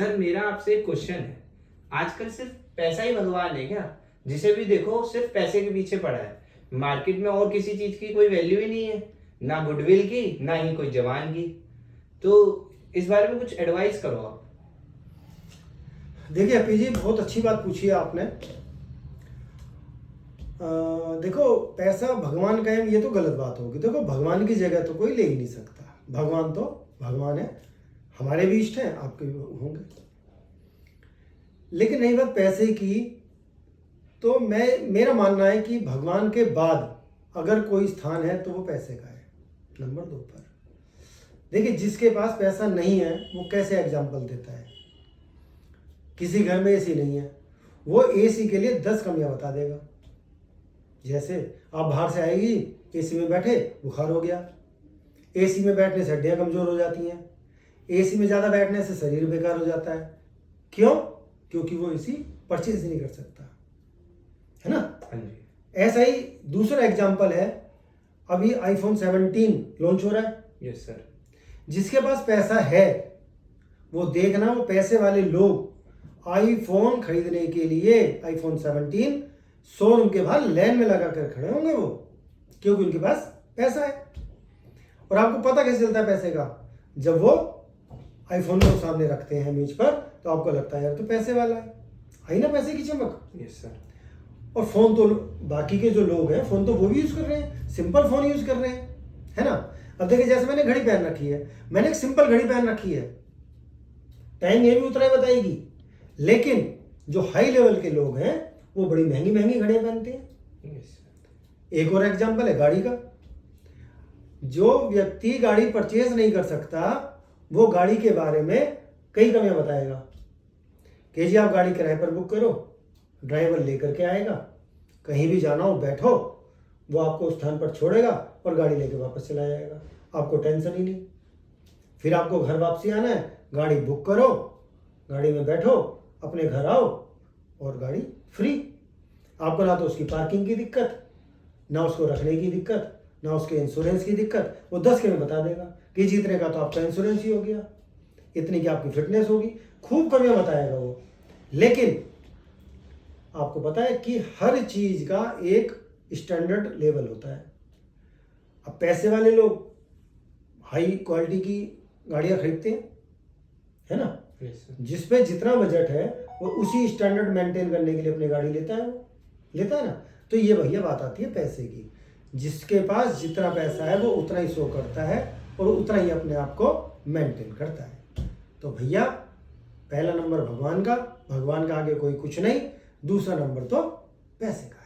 Sir मेरा आपसे एक क्वेश्चन है। आजकल सिर्फ पैसा ही भगवान है क्या? जिसे भी देखो सिर्फ पैसे के पीछे पड़ा है। मार्केट में और किसी चीज की कोई वैल्यू ही नहीं है, ना गुडविल की ना ही कोई जवान की। तो इस बारे में कुछ एडवाइस करो आप। देखिए अपी जी, बहुत अच्छी बात पूछी है आपने। देखो, पैसा भगवान का है ये तो गलत बात होगी। देखो, भगवान की जगह तो कोई ले ही नहीं सकता। भगवान तो भगवान है, हमारे भी इष्ट हैं, आपके भी होंगे। लेकिन रही बात पैसे की, तो मेरा मानना है कि भगवान के बाद अगर कोई स्थान है तो वो पैसे का है, नंबर 2 पर। देखिए, जिसके पास पैसा नहीं है वो कैसे एग्जाम्पल देता है। किसी घर में एसी नहीं है, वो एसी के लिए 10 कमियां बता देगा। जैसे आप बाहर से आएगी, एसी में बैठे बुखार हो गया, एसी में बैठने से हड्डियां कमजोर हो जाती हैं, एसी में ज़्यादा बैठने से शरीर बेकार हो जाता है। क्यों? क्योंकि वो एसी परचेज नहीं कर सकता, है ना। हाँ जी। ऐसा ही दूसरा एग्जाम्पल है, अभी आईफोन 17 लॉन्च हो रहा है। Yes sir. जिसके पास पैसा है वो देखना, वो पैसे वाले लोग आईफोन खरीदने के लिए आईफोन 17 शोरूम के बाहर लाइन में लगा कर खड़े होंगे वो, क्योंकि उनके पास पैसा है। और आपको पता कैसे चलता है पैसे का? जब वो आईफोन को सामने रखते हैं मेज पर, तो आपको लगता है यार तो पैसे वाला है, आई ना पैसे की चमक। Yes sir. और फोन तो बाकी के जो लोग हैं, फोन तो वो भी यूज कर रहे हैं, सिंपल फोन यूज कर रहे हैं, है ना। अब देखिए, जैसे मैंने घड़ी पहन रखी है, मैंने एक सिंपल घड़ी पहन रखी है, टाइम ये भी उतना ही बताएगी। लेकिन जो हाई लेवल के लोग हैं वो बड़ी महंगी महंगी घड़ियां पहनते हैं। Yes sir. एक और एग्जांपल है गाड़ी का। जो व्यक्ति गाड़ी परचेज नहीं कर सकता वो गाड़ी के बारे में कई कमियां बताएगा कि जी आप गाड़ी किराए पर बुक करो, ड्राइवर लेकर के आएगा, कहीं भी जाना हो बैठो, वो आपको उस स्थान पर छोड़ेगा और गाड़ी लेके वापस चला जाएगा, आपको टेंशन ही नहीं। फिर आपको घर वापसी आना है, गाड़ी बुक करो, गाड़ी में बैठो, अपने घर आओ और गाड़ी फ्री। आपको ना तो उसकी पार्किंग की दिक्कत, ना उसको रखने की दिक्कत, ना उसके इंश्योरेंस की दिक्कत। वो 10 के में बता देगा कि जीतने का तो आपका इंश्योरेंस ही हो गया, इतनी की आपकी फिटनेस होगी, खूब कमियां बताएगा वो। लेकिन आपको पता है कि हर चीज का एक स्टैंडर्ड लेवल होता है। अब पैसे वाले लोग हाई क्वालिटी की गाड़ियां खरीदते हैं, है ना। Yes sir. जिस पे जितना बजट है वो उसी स्टैंडर्ड मेंटेन करने के लिए अपनी गाड़ी लेता है, वो लेता है ना। तो ये भैया बात आती है पैसे की। जिसके पास जितना पैसा है वो उतना ही शो करता है और उतना ही अपने आप को मेंटेन करता है। तो भैया, पहला नंबर भगवान का आगे कोई कुछ नहीं, दूसरा नंबर तो पैसे का।